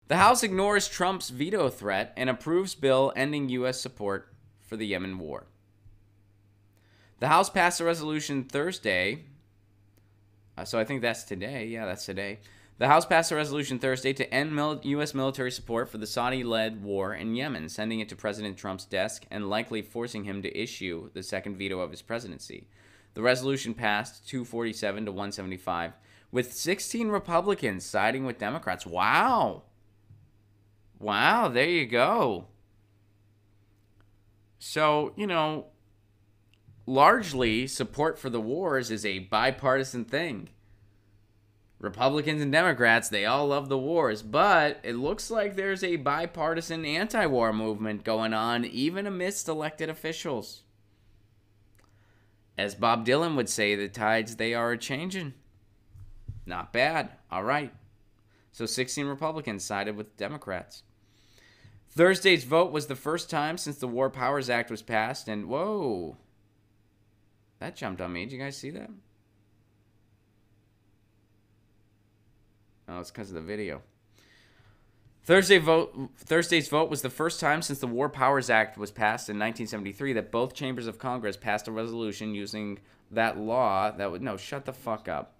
The House ignores Trump's veto threat and approves bill ending U.S. support for the Yemen war. The House passed a resolution Thursday. So I think that's today. Yeah, that's today. The House passed a resolution Thursday to end U.S. military support for the Saudi-led war in Yemen, sending it to President Trump's desk and likely forcing him to issue the second veto of his presidency. The resolution passed 247 to 175, with 16 Republicans siding with Democrats. Wow. Wow, there you go. So, largely support for the wars is a bipartisan thing. Republicans and Democrats, they all love the wars, but it looks like there's a bipartisan anti-war movement going on, even amidst elected officials. As Bob Dylan would say, the tides, they are a-changin'. Not bad. All right. So 16 Republicans sided with Democrats. Thursday's vote was the first time since the War Powers Act was passed, and whoa, that jumped on me. Did you guys see that? Oh, it's because of the video. Thursday's vote was the first time since the War Powers Act was passed in 1973 that both chambers of Congress passed a resolution using that law shut the fuck up.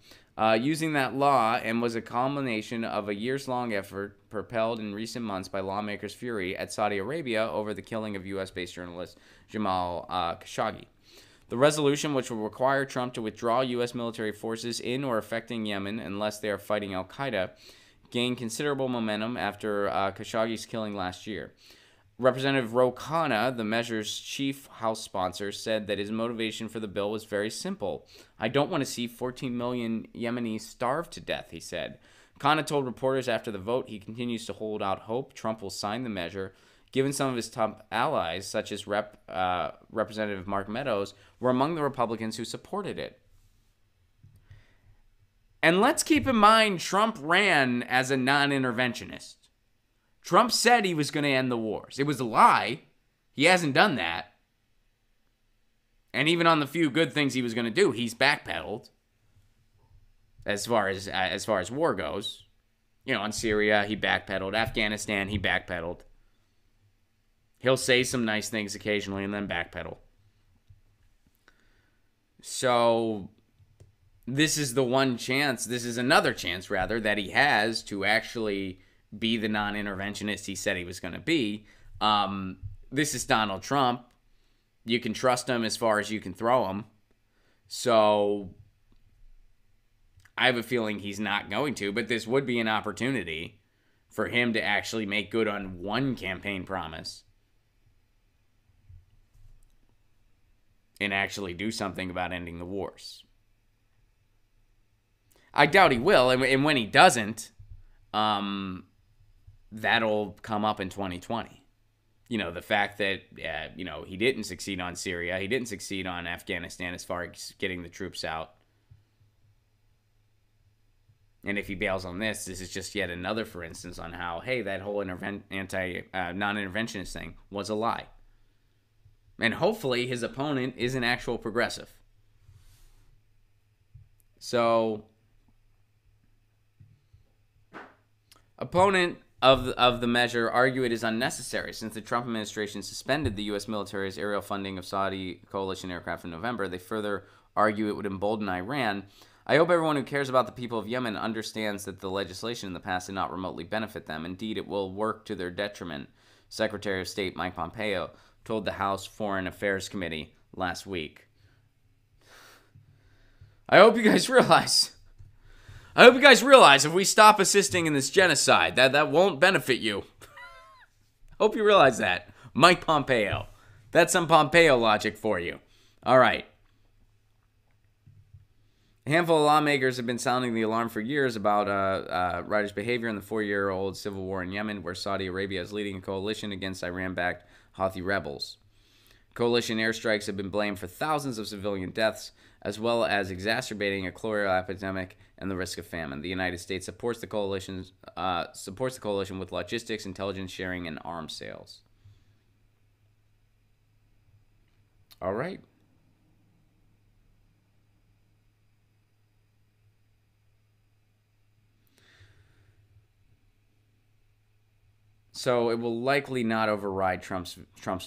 Using that law, and was a culmination of a years-long effort propelled in recent months by lawmakers' fury at Saudi Arabia over the killing of U.S.-based journalist Jamal Khashoggi. The resolution, which will require Trump to withdraw U.S. military forces in or affecting Yemen unless they are fighting al-Qaeda, gained considerable momentum after Khashoggi's killing last year. Representative Ro Khanna, the measure's chief House sponsor, said that his motivation for the bill was very simple. I don't want to see 14 million Yemenis starve to death, he said. Khanna told reporters after the vote he continues to hold out hope Trump will sign the measure, given some of his top allies, such as Representative Mark Meadows, were among the Republicans who supported it. And let's keep in mind, Trump ran as a non-interventionist. Trump said he was going to end the wars. It was a lie. He hasn't done that. And even on the few good things he was going to do, he's backpedaled. As far as war goes, on Syria he backpedaled. Afghanistan he backpedaled. He'll say some nice things occasionally and then backpedal. So this is another chance that he has to actually be the non-interventionist he said he was going to be. This is Donald Trump. You can trust him as far as you can throw him. So I have a feeling he's not going to, but this would be an opportunity for him to actually make good on one campaign promise and actually do something about ending the wars. I doubt he will, and when he doesn't, that'll come up in 2020. The fact that, he didn't succeed on Syria, he didn't succeed on Afghanistan as far as getting the troops out. And if he bails on this is just yet another, for instance, on how, hey, that whole non-interventionist thing was a lie. And hopefully his opponent is an actual progressive. So, opponent of the measure argue it is unnecessary since the Trump administration suspended the U.S. military's aerial funding of Saudi coalition aircraft in November. They further argue it would embolden Iran. I hope everyone who cares about the people of Yemen understands that the legislation in the past did not remotely benefit them. Indeed, it will work to their detriment, Secretary of State Mike Pompeo told the House Foreign Affairs Committee last week. I hope you guys realize if we stop assisting in this genocide, that won't benefit you. Hope you realize that. Mike Pompeo. That's some Pompeo logic for you. All right. A handful of lawmakers have been sounding the alarm for years about riders' behavior in the 4-year-old civil war in Yemen, where Saudi Arabia is leading a coalition against Iran-backed Houthi rebels. Coalition airstrikes have been blamed for thousands of civilian deaths, as well as exacerbating a cholera epidemic and the risk of famine. The United States supports the coalition with logistics, intelligence sharing, and arms sales. All right. So it will likely not override Trump's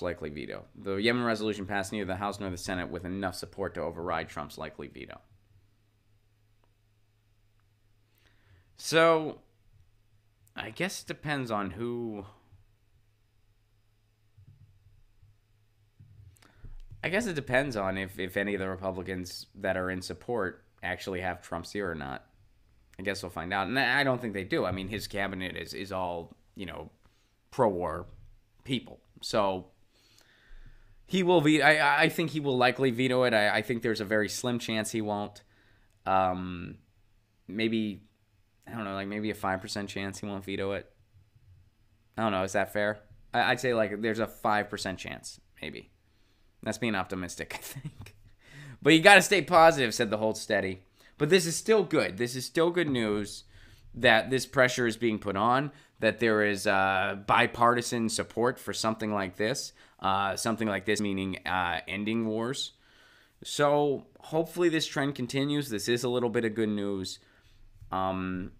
likely veto. The Yemen resolution passed neither the House nor the Senate with enough support to override Trump's likely veto. So I guess it depends on who. I guess it depends on if any of the Republicans that are in support actually have Trump's ear or not. I guess we'll find out. And I don't think they do. I mean, his cabinet is all, pro-war people. So he will veto. I think he will likely veto it. I think there's a very slim chance he won't. Maybe, I don't know, like maybe a 5% chance he won't veto it. I don't know. Is that fair? I'd say like there's a 5% chance, maybe. That's being optimistic, I think. But you got to stay positive, said the Hold Steady. But this is still good. This is still good news that this pressure is being put on, that there is bipartisan support for something like this. Something like this meaning ending wars. So hopefully this trend continues. This is a little bit of good news. And,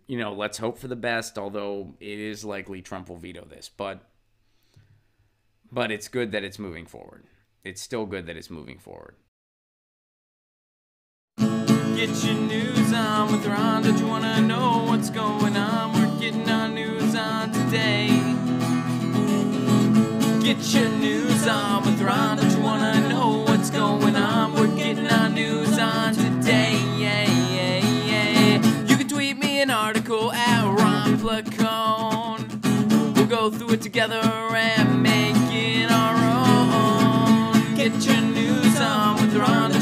let's hope for the best, although it is likely Trump will veto this. But it's good that it's moving forward. It's still good that it's moving forward. Get your news on with Ron. Don't you want to know what's going on? We're getting our news on today. Get your news on with Ron. Don't you want to know what's going on? We're getting our news on today. You can tweet me an article at Ron Placone. We'll go through it together and make it our own. Get your news on with Ron.